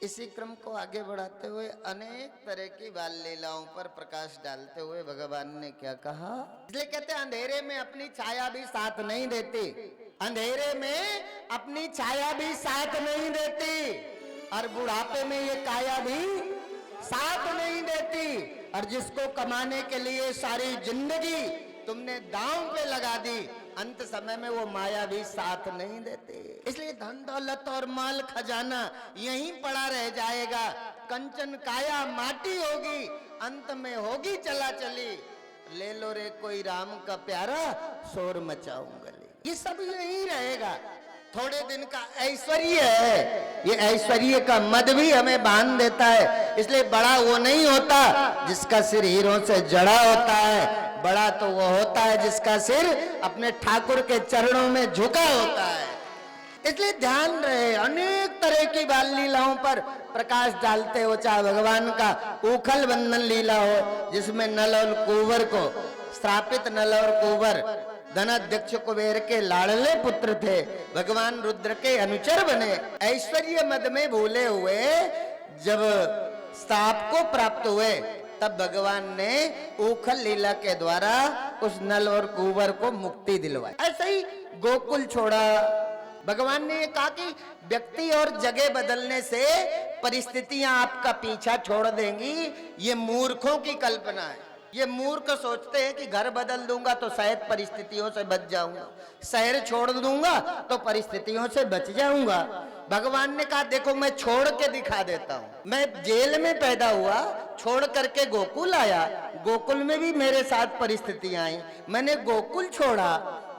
इसी क्रम को आगे बढ़ाते हुए अनेक तरह की बाल लीलाओं पर प्रकाश डालते हुए भगवान ने क्या कहा, इसलिए कहते हैं अंधेरे में अपनी छाया भी साथ नहीं देती, अंधेरे में अपनी छाया भी साथ नहीं देती, और बुढ़ापे में ये काया भी साथ नहीं देती, और जिसको कमाने के लिए सारी जिंदगी तुमने दांव पे लगा दी, अंत समय में वो माया भी साथ नहीं देती। इसलिए धन दौलत और माल खजाना यहीं पड़ा रह जाएगा, कंचन काया माटी होगी, अंत में होगी चला चली, ले लो रे कोई राम का प्यारा शोर मचाऊंगा, ये सब यहीं रहेगा। थोड़े दिन का ऐश्वर्य है, ये ऐश्वर्य का मद भी हमें बांध देता है। इसलिए बड़ा वो नहीं होता जिसका सिर हीरों से जड़ा होता है, बड़ा तो वो होता है जिसका सिर अपने ठाकुर के चरणों में झुका होता है। इसलिए ध्यान रहे, अनेक तरह की बाल लीलाओं पर प्रकाश डालते हो, चाहे भगवान का उखल बंधन लीला हो जिसमें नल और कुंवर को, श्रापित नल और कुंवर धनाध्यक्ष कुबेर के लाडले पुत्र थे, भगवान रुद्र के अनुचर बने, ऐश्वर्य मद में भूले हुए जब श्राप को प्राप्त हुए, तब भगवान ने उखल लीला के द्वारा उस नल और कुंवर को मुक्ति दिलवाई। ऐसे ही गोकुल छोड़ा। भगवान ने कहा कि व्यक्ति और जगह बदलने से परिस्थितियां आपका पीछा छोड़ देंगी, ये मूर्खों की कल्पना है। ये मूर्ख सोचते हैं कि घर बदल दूंगा तो शायद परिस्थितियों से बच जाऊंगा, शहर छोड़ दूंगा तो परिस्थितियों से बच जाऊंगा। भगवान ने कहा देखो मैं छोड़ के दिखा देता हूं। मैं जेल में पैदा हुआ, छोड़ करके गोकुल आया, गोकुल में भी मेरे साथ परिस्थितियां आई। मैंने गोकुल छोड़ा,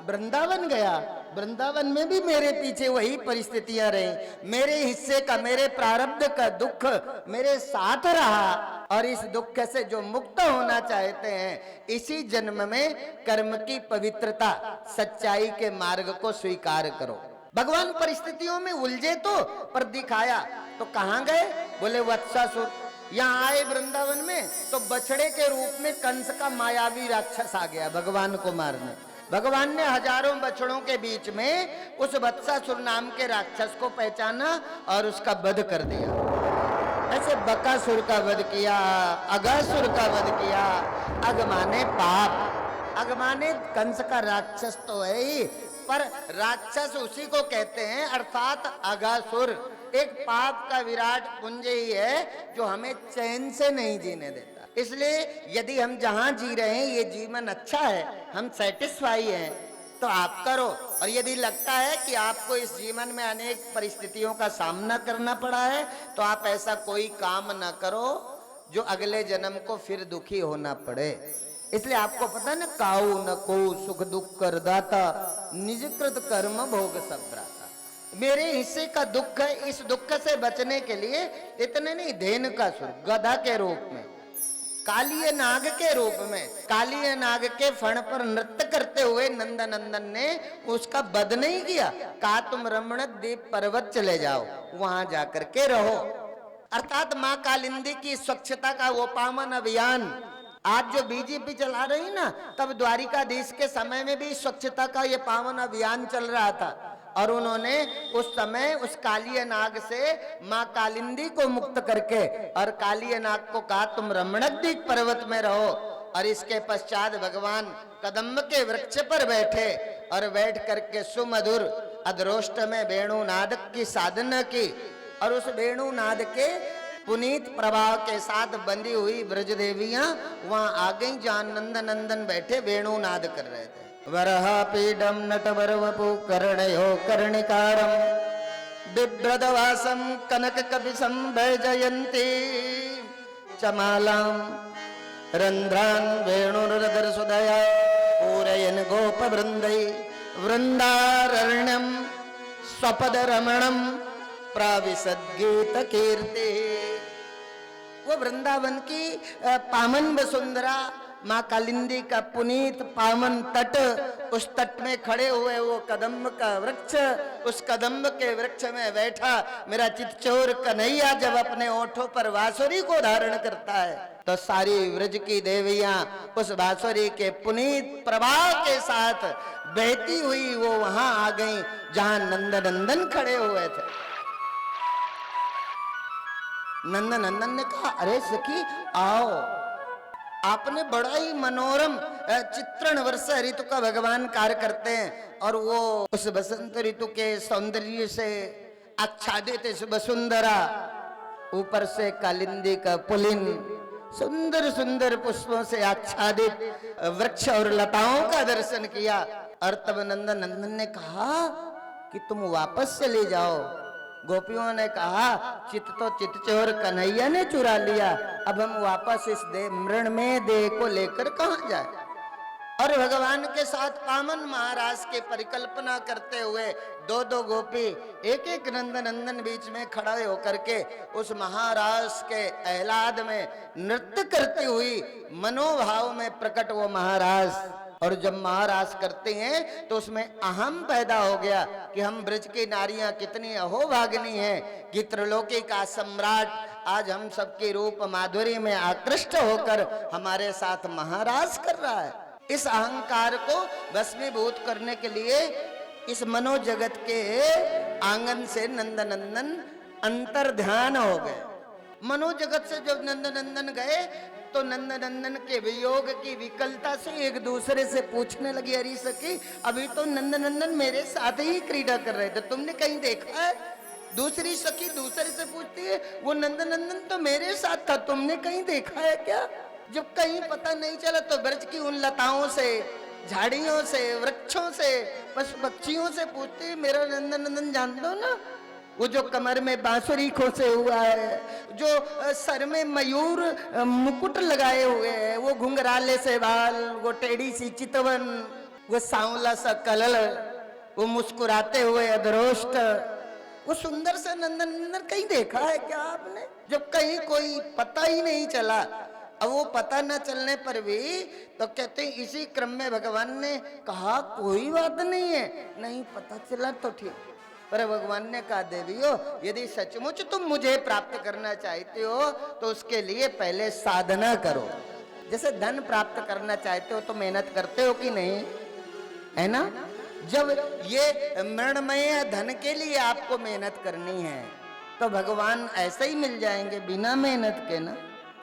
वृंदावन गया, वृंदावन में भी मेरे पीछे वही परिस्थितियां रही। मेरे हिस्से का, मेरे प्रारब्ध का दुख मेरे साथ रहा, और इस दुख से जो मुक्त होना चाहते हैं, इसी जन्म में कर्म की पवित्रता, सच्चाई के मार्ग को स्वीकार करो। भगवान परिस्थितियों में उलझे तो पर दिखाया तो कहां गए? बोले वत्सासुर। यहाँ आए वृंदावन में तो बछड़े के रूप में कंस का मायावी राक्षस आ गया भगवान को मारने। भगवान ने हजारों बछड़ों के बीच में उस वत्सासुर नाम के राक्षस को पहचाना और उसका वध कर दिया। ऐसे बकासुर का वध किया, अगासुर का वध किया। अग माने पाप, अग माने कंस का राक्षस तो है ही, पर राक्षस उसी को कहते हैं, अर्थात अगासुर एक पाप का विराट पुंज ही है जो हमें चैन से नहीं जीने देता। इसलिए यदि हम जहां जी रहे हैं ये जीवन अच्छा है, हम सेटिस्फाई हैं, तो आप करो। और यदि लगता है कि आपको इस जीवन में अनेक परिस्थितियों का सामना करना पड़ा है, तो आप ऐसा कोई काम ना करो जो अगले जन्म को फिर दुखी होना पड़े। इसलिए आपको पता ना, काऊ न को सुख दुख कर दाता, निज कृत कर्म भोग सब भ्राता। मेरे हिस्से का दुख है, इस दुख से बचने के लिए इतने नहीं, धेनु का सुर, गधा के रूप में, कालिय नाग के रूप में, कालिय नाग के फण पर नृत्य करते हुए नंद नंदन ने उसका वध नहीं किया। कहा तुम रमण द्वीप पर्वत चले जाओ, वहां जाकर के रहो। अर्थात माँ कालिंदी की स्वच्छता का वो पावन अभियान आज जो बीजेपी चला रही ना, तब द्वारिकाधीश के समय में भी स्वच्छता का ये पावन अभियान चल रहा था। और उन्होंने उस समय उस कालिय नाग से माँ कालिंदी को मुक्त करके और कालिय नाग को कहा तुम रमणद्वीप पर्वत में रहो। और इसके पश्चात भगवान कदम्ब के वृक्ष पर बैठे और बैठ करके सुमधुर अधरोष्ट में वेणुनाद की साधना की। और उस वेणुनाद के पुनीत प्रभाव के साथ बंधी हुई ब्रज देवियां वहां आ गई, जहां नंद नंदन बैठे वेणुनाद कर रहे थे। वरहापीडम नटवरवपु कर्णयो कर्णिकारम बिभ्रदवासम कनक कपिशं वैजयन्ती चमालां रंध्रान वेणुरुदर सुदया पूरयन गोप वृंदै वृंदारण्यम स्वपद रमणम प्राविशद्गीत कीर्ति। वो वृंदावन की पावन वसुंधरा, माँ कालिंदी का पुनीत पावन तट, उस तट में खड़े हुए वो कदम्ब का वृक्ष, उस कदम्ब के वृक्ष में बैठा मेरा चितचोर कन्हैया जब अपने ओठों पर बांसुरी को धारण करता है, तो सारी व्रज की देवियां उस बांसुरी के पुनीत प्रभाव के साथ बहती हुई वो वहां आ गई जहां नंद नंदन खड़े हुए थे। नंद नंदन ने कहा अरे सखी आओ। आपने बड़ा ही मनोरम चित्रण वर्ष ऋतु का भगवान कार्य करते हैं, और वो उस बसंत ऋतु के सौंदर्य से आच्छादित इस वसुंधरा, ऊपर से कालिंदी का पुलिन, सुंदर सुंदर पुष्पों से आच्छादित वृक्ष और लताओं का दर्शन किया। और तब नंद नंदन ने कहा कि तुम वापस चले जाओ। गोपियों ने कहा चित तो चितचोर कन्हैया ने चुरा लिया, अब हम वापस इस मृण में देह को लेकर कहां जाए। और भगवान के साथ पावन महाराज की परिकल्पना करते हुए दो दो गोपी एक एक नंद नंदन बीच में खड़े होकर के उस महाराज के आह्लाद में नृत्य करती हुई मनोभाव में प्रकट वो महाराज। और जब महाराज करते हैं तो उसमें अहम पैदा हो गया कि हम ब्रज की नारियां कितनी अहोभागिनी हैं, कि त्रिलोकी का सम्राट आज हम सबके रूप माधुरी में आकृष्ट होकर हमारे साथ महाराज कर रहा है। इस अहंकार को भस्मीभूत करने के लिए इस मनोजगत के आंगन से नंद नंदन अंतर ध्यान हो गए। मनोजगत से जब नंद नंदन गए तो नंद नंदन के वियोग की विकलता से एक दूसरे से पूछने लगी अरे सखी अभी तो नंद नंदन मेरे साथ ही क्रीड़ा कर रहे थे, तुमने कहीं देखा है? दूसरी सखी दूसरे से पूछती है, वो नंदनंदन तो मेरे साथ था, तुमने कहीं देखा है क्या? जब कहीं पता नहीं चला तो ब्रज की उन लताओं से, झाड़ियों से, वृक्षों से, पशु पक्षियों से पूछती है, मेरा नंदनंदन जानते हो ना? वो जो कमर में बांसुरी खोसे हुआ है, जो सर में मयूर मुकुट लगाए हुए है, वो घुंघराले से बाल, वो टेढ़ी सी चितवन, वो सांवला सा कलल, वो मुस्कुराते हुए अधरोष्ट, वो सुंदर सा नंदनंदन कहीं देखा है क्या आपने? जब कहीं कोई पता ही नहीं चला, अब वो पता न चलने पर भी तो कहते हैं, इसी क्रम में भगवान ने कहा कोई बात नहीं है, नहीं पता चला तो ठीक, पर भगवान ने कहा देवियों, यदि सचमुच तुम मुझे प्राप्त करना चाहते हो तो उसके लिए पहले साधना करो। जैसे धन प्राप्त करना चाहते हो तो मेहनत करते हो कि नहीं, है ना? जब ये मृणमय धन के लिए आपको मेहनत करनी है तो भगवान ऐसे ही मिल जाएंगे बिना मेहनत के ना?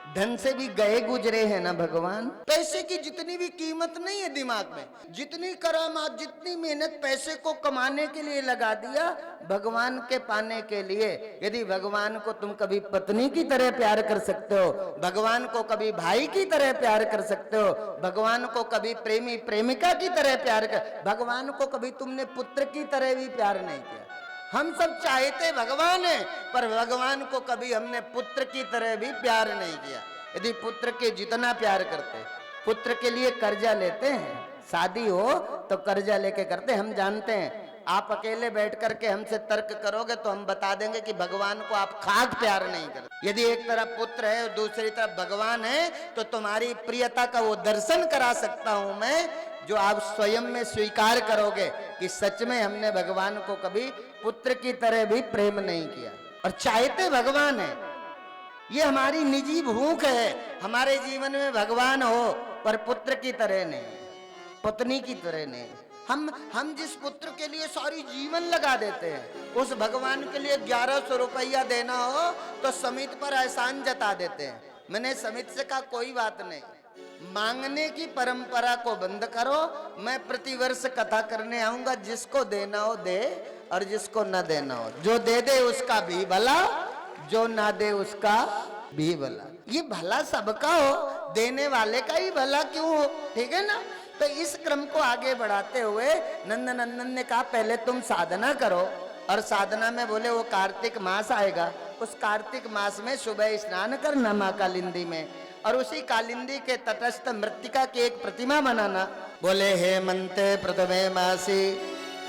धन से भी गए गुजरे हैं ना भगवान। पैसे की जितनी भी कीमत नहीं है दिमाग में, जितनी करामात, जितनी मेहनत पैसे को कमाने के लिए लगा दिया, भगवान के पाने के लिए, यदि भगवान को तुम कभी पत्नी की तरह प्यार कर सकते हो, भगवान को कभी भाई की तरह प्यार कर सकते हो, भगवान को कभी प्रेमी प्रेमिका की तरह प्यार कर, भगवान को कभी तुमने पुत्र की तरह भी प्यार नहीं किया। हम सब चाहते भगवान है, पर भगवान को कभी हमने पुत्र की तरह भी प्यार नहीं किया। यदि पुत्र के जितना प्यार करते, पुत्र के लिए कर्जा लेते हैं, शादी हो तो कर्जा लेके करते। हम जानते हैं, आप अकेले बैठ करके हमसे तर्क करोगे तो हम बता देंगे कि भगवान को आप खाक प्यार नहीं करते। यदि एक तरफ पुत्र है और दूसरी तरफ भगवान है तो तुम्हारी प्रियता का वो दर्शन करा सकता हूं मैं, जो आप स्वयं में स्वीकार करोगे कि सच में हमने भगवान को कभी पुत्र की तरह भी प्रेम नहीं किया। और चाहते भगवान है, ये हमारी निजी भूख है, हमारे जीवन में भगवान हो, पर पुत्र की तरह नहीं, पत्नी की तरह नहीं। हम जिस पुत्र के लिए सारी जीवन लगा देते हैं, उस भगवान के लिए 1100 रुपया देना हो तो समित पर एहसान जता देते हैं। मैंने समित से कहा कोई बात नहीं, मांगने की परंपरा को बंद करो, मैं प्रतिवर्ष कथा करने आऊंगा, जिसको देना हो दे और जिसको न देना हो, जो दे दे उसका भी भला, जो ना दे उसका भी भला। ये भला सबका हो, देने वाले का ही भला क्यों हो, ठीक है ना? तो इस क्रम को आगे बढ़ाते हुए नंदनंदन ने कहा पहले तुम साधना करो, और साधना में बोले वो कार्तिक मास आएगा, उस कार्तिक मास में सुबह स्नान करना माँ कालिंदी में, और उसी कालिंदी के तटस्थ मृत्तिका की एक प्रतिमा बनाना। बोले हेमंते प्रथमे मासी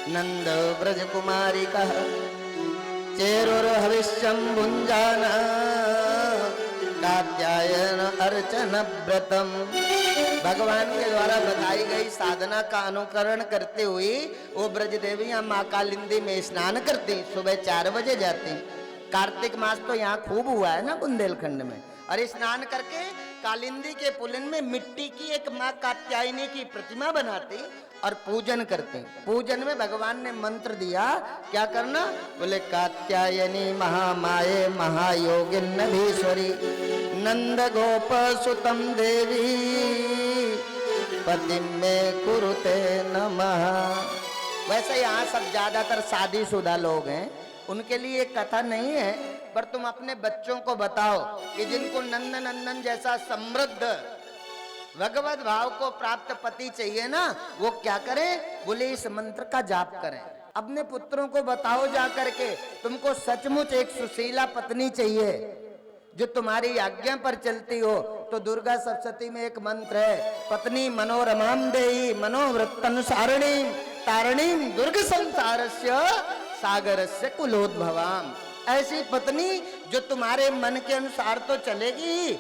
नंद ब्रज कुमारी कह चेरुर हविष्यम भुंजान कात्यायन अर्चन व्रतम। भगवान के द्वारा बताई गई साधना का अनुकरण करते हुए वो ब्रज देवियां माँ कालिंदी में स्नान करती, सुबह 4 बजे जाती। कार्तिक मास तो यहाँ खूब हुआ है ना बुंदेलखंड में। और स्नान करके कालिंदी के पुलिन में मिट्टी की एक माँ कात्यायनी की प्रतिमा बनाती और पूजन करते। पूजन में भगवान ने मंत्र दिया, क्या करना? बोले कात्यायनी महामाये महायोगिन्नधीश्वरी नंद गोप सुतम देवी पतिम में कुरुते नमः। वैसे यहाँ सब ज्यादातर शादीशुदा लोग हैं, उनके लिए कथा नहीं है, पर तुम अपने बच्चों को बताओ कि जिनको नंदनंदन जैसा समृद्ध भगवत भाव को प्राप्त पति चाहिए ना, वो क्या करें? बोले इस मंत्र का जाप करें। अपने पुत्रों को बताओ जा करके, तुमको सचमुच एक सुशीला पत्नी चाहिए जो तुम्हारी आज्ञा पर चलती हो, तो दुर्गा सप्तशती में एक मंत्र है, पत्नी मनोरमाम देहि मनोवृत्तनुसारिणीं तारिणीं दुर्ग संसारस्य सागरस्य कुलोद्भवाम। ऐसी पत्नी जो तुम्हारे मन के अनुसार तो चलेगी,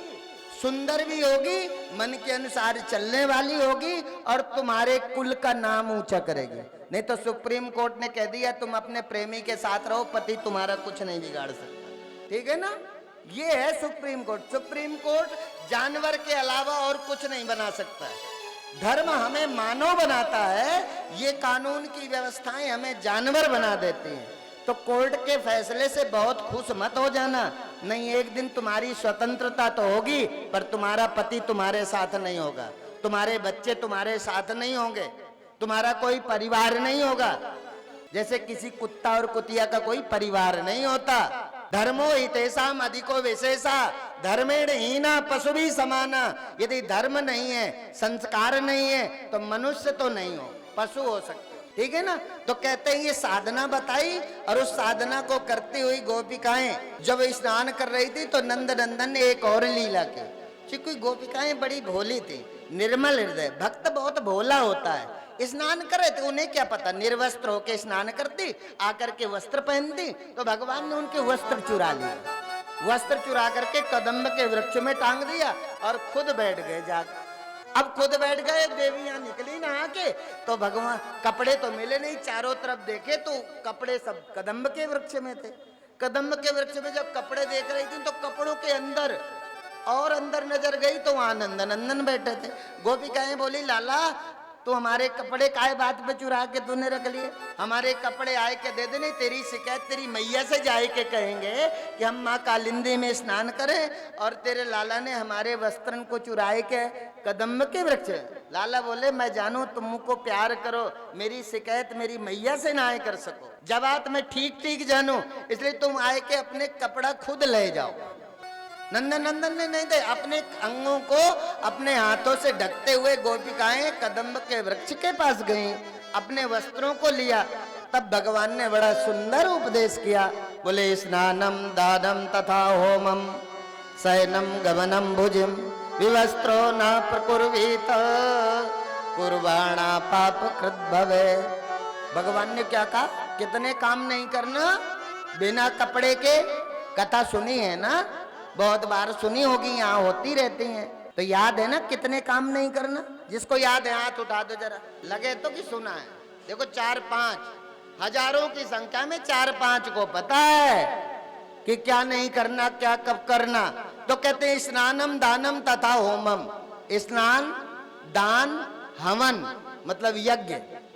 सुंदर भी होगी, मन के अनुसार चलने वाली होगी, और तुम्हारे कुल का नाम ऊंचा करेगी। नहीं तो सुप्रीम कोर्ट ने कह दिया तुम अपने प्रेमी के साथ रहो, पति तुम्हारा कुछ नहीं बिगाड़ सकता, ठीक है ना? ये है सुप्रीम कोर्ट। सुप्रीम कोर्ट जानवर के अलावा और कुछ नहीं बना सकता है। धर्म हमें मानव बनाता है, ये कानून की व्यवस्थाएं हमें जानवर बना देती हैं। तो कोर्ट के फैसले से बहुत खुश मत हो जाना, नहीं एक दिन तुम्हारी स्वतंत्रता तो होगी, पर तुम्हारा पति तुम्हारे साथ नहीं होगा, तुम्हारे बच्चे तुम्हारे साथ नहीं होंगे, तुम्हारा कोई परिवार नहीं होगा। जैसे किसी कुत्ता और कुतिया का कोई परिवार नहीं होता। धर्मो हितेषाम अधिको विशेषा धर्मेण हीना पशु भी समाना। यदि धर्म नहीं है, संस्कार नहीं है, तो मनुष्य तो नहीं हो, पशु हो सकते, ठीक है ना। तो कहते हैं ये साधना बताई, और उस साधना को करती हुई गोपिकाएं जब स्नान कर रही थी तो नंद नंदन ने एक और लीला की। क्योंकि गोपिकाएं बड़ी भोली थी, निर्मल हृदय, भक्त बहुत भोला होता है। स्नान करे तो उन्हें क्या पता, निर्वस्त्र होके स्नान करती, आकर के वस्त्र पहनती, तो भगवान ने उनके वस्त्र चुरा लिए। वस्त्र चुरा करके कदम्ब के वृक्ष में टांग दिया और खुद बैठ गए जाकर। अब खुद बैठ गए, देवियां निकली नहा के, तो भगवान कपड़े तो मिले नहीं, चारों तरफ देखे तो कपड़े सब कदम्ब के वृक्ष में थे। कदम्ब के वृक्ष में जब कपड़े देख रही थी तो कपड़ों के अंदर और अंदर नजर गई तो वहां नंद नंदन बैठे थे। गोपिकाएं बोली, लाला तू हमारे कपड़े काय बात पे चुरा के तूने रख लिए, हमारे कपड़े आए के दे दे, नहीं तेरी शिकायत तेरी मैया से जाए के कहेंगे कि हम माँ कालिंदी में स्नान करें और तेरे लाला ने हमारे वस्त्रन को चुराए के कदम्ब के वृक्ष। लाला बोले, मैं जानू तुम मुझको प्यार करो, मेरी शिकायत मेरी मैया से ना आए कर सको, जब बात मैं ठीक ठीक जानू, इसलिए तुम आए के अपने कपड़ा खुद ले जाओ। नंदन नंदन ने नहीं दे, अपने अंगों को अपने हाथों से ढकते हुए गोपिकाएं कदम्ब के वृक्ष के पास गईं, अपने वस्त्रों को लिया। तब भगवान ने बड़ा सुंदर उपदेश किया, बोले स्नानम दानम तथा होमम शयनम गमनम भुजिम विवस्त्रो न प्रकुर्वीत कुर्वाणा पाप कृत भवे। भगवान ने क्या कहा, कितने काम नहीं करना बिना कपड़े के। कथा सुनी है ना, बहुत बार सुनी होगी, यहाँ होती रहती हैं, तो याद है ना कितने काम नहीं करना। जिसको याद है हाथ उठा दो जरा, लगे तो कि सुना है। देखो 4-5 हजारों की संख्या में 4-5 को पता है कि क्या नहीं करना, क्या कब करना। तो कहते हैं स्नानम दानम तथा होमम, स्नान दान हवन मतलब यज्ञ,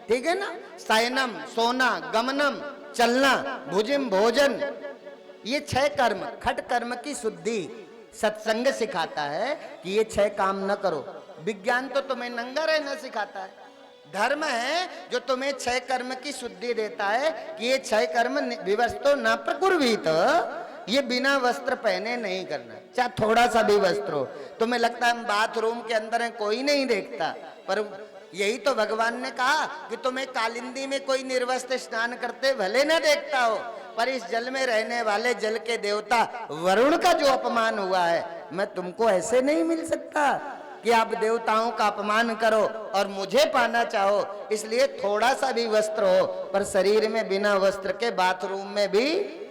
ठीक है ना। शयनम सोना, गमनम चलना, भुजिम भोजन, ये 6 कर्म, खट कर्म की शुद्धि सत्संग सिखाता है कि ये 6 काम न करो। विज्ञान तो तुम्हें नंगा रहना सिखाता है, धर्म है जो तुम्हें 6 कर्म की शुद्धि देता है कि ये 6 कर्म विवस्तो न प्रकुर्वीत, ये बिना वस्त्र पहने नहीं करना, चाहे थोड़ा सा भी वस्त्र हो। तुम्हें लगता है हम बाथरूम के अंदर हैं, कोई नहीं देखता, पर यही तो भगवान ने कहा कि तुम्हें कालिंदी में कोई निर्वस्त्र स्नान करते भले न देखता हो, पर इस जल में रहने वाले जल के देवता वरुण का जो अपमान हुआ है, मैं तुमको ऐसे नहीं मिल सकता कि आप देवताओं का अपमान करो और मुझे पाना चाहो। इसलिए थोड़ा सा भी वस्त्र हो, पर शरीर में बिना वस्त्र के बाथरूम में भी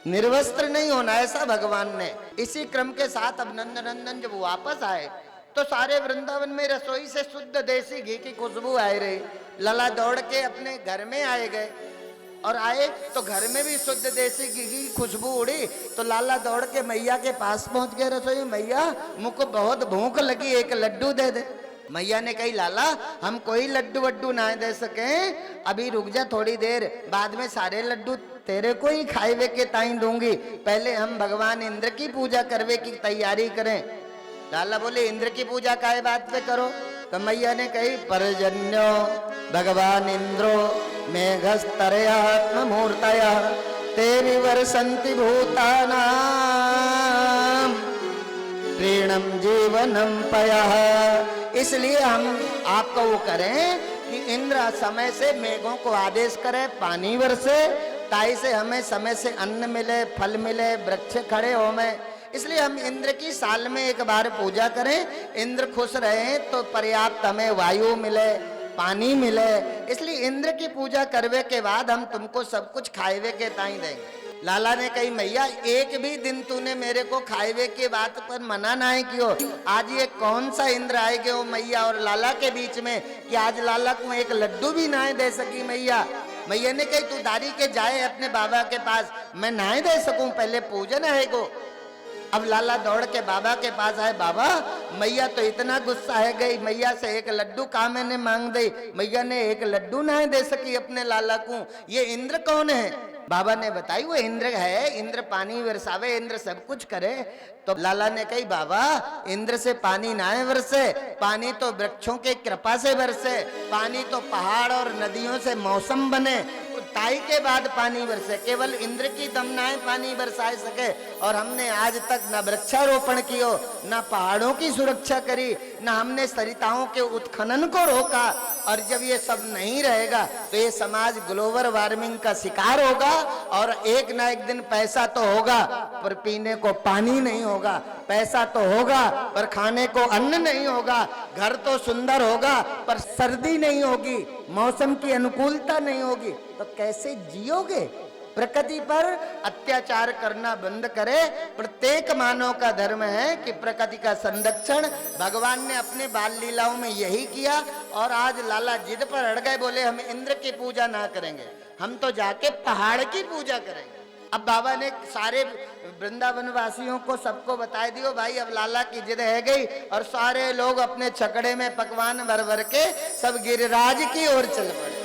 निर्वस्त्र नहीं होना, ऐसा भगवान ने। इसी क्रम के साथ अब नंद नंदन जब वापस आए तो सारे वृंदावन में रसोई से शुद्ध देसी घी की खुशबू आ रही। लला दौड़ के अपने घर में आए गए, और आए तो घर में भी शुद्ध देसी घी की खुशबू उड़ी। तो लाला दौड़ के मैया के पास पहुंच गए रसोई, मैया मुझको बहुत भूख लगी, एक लड्डू दे दे। मैया ने कही, लाला हम कोई लड्डू वड्डू ना दे सके, अभी रुक जा थोड़ी देर, बाद में सारे लड्डू तेरे को ही खाए के ताई दूंगी, पहले हम भगवान इंद्र की पूजा करवे की तैयारी करें। लाला बोले, इंद्र की पूजा काहे बात पे करो? तो मैया ने कही, परजन्यो भगवान इंद्रो मेघस्तरयात्म मूर्तया ते विवर्षन्ति भूतानां ऋणम जीवनम पयः। इसलिए हम आपको वो करें कि इंद्र समय से मेघों को आदेश करे, पानी बरसे, ताई से हमें समय से अन्न मिले, फल मिले, वृक्ष खड़े हो में। इसलिए हम इंद्र की साल में एक बार पूजा करें, इंद्र खुश रहे तो पर्याप्त हमें वायु मिले, पानी मिले। इसलिए इंद्र की पूजा करवे के बाद हम तुमको सब कुछ खाएवे के ताई देंगे। लाला ने कही, मैया एक भी दिन तूने मेरे को खाएवे की बात पर मना ना कियो, आज ये कौन सा इंद्र आएगे वो मैया और लाला के बीच में कि आज लाला को एक लड्डू भी ना दे सकी मैया। मैया ने कही, तू दारी के जाए अपने बाबा के पास, मैं ना दे सकूं, पहले पूजन है को। अब लाला दौड़ के बाबा के पास आए, बाबा मैया तो इतना गुस्सा है गई, मैया से एक लड्डू का मैंने मांग दे, मैया ने एक लड्डू ना दे सकी अपने लाला को, ये इंद्र कौन है? बाबा ने बताई, वो इंद्र है, इंद्र पानी बरसावे, इंद्र सब कुछ करे। तो लाला ने कही, बाबा इंद्र से पानी ना बरसे, पानी तो वृक्षों के कृपा से बरसे, पानी तो पहाड़ और नदियों से मौसम बने, ताई के बाद पानी बरसे, केवल इंद्र की दमनाएं पानी बरसा सके। और हमने आज तक न वृक्षारोपण कियो, न पहाड़ों की सुरक्षा करी, न हमने सरिताओं के उत्खनन को रोका। और जब ये सब नहीं रहेगा तो ये समाज ग्लोबल वार्मिंग का शिकार होगा। और एक ना एक दिन पैसा तो होगा पर पीने को पानी नहीं होगा, पैसा तो होगा पर खाने को अन्न नहीं होगा, घर तो सुंदर होगा पर सर्दी नहीं होगी, मौसम की अनुकूलता नहीं होगी, तो कैसे जियोगे? प्रकृति पर अत्याचार करना बंद करे। प्रत्येक मानव का धर्म है कि प्रकृति का संरक्षण। भगवान ने अपने बाल लीलाओं में यही किया। और आज लाला जिद पर अड़ गए, बोले हम इंद्र की पूजा ना करेंगे, हम तो जाके पहाड़ की पूजा करेंगे। अब बाबा ने सारे वृंदावन वासियों को सबको बता दियो, भाई अब लाला की जिद है गई। और सारे लोग अपने छकड़े में पकवान भर भर के सब गिरिराज की ओर चल पड़े।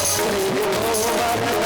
श्री गोवर्धन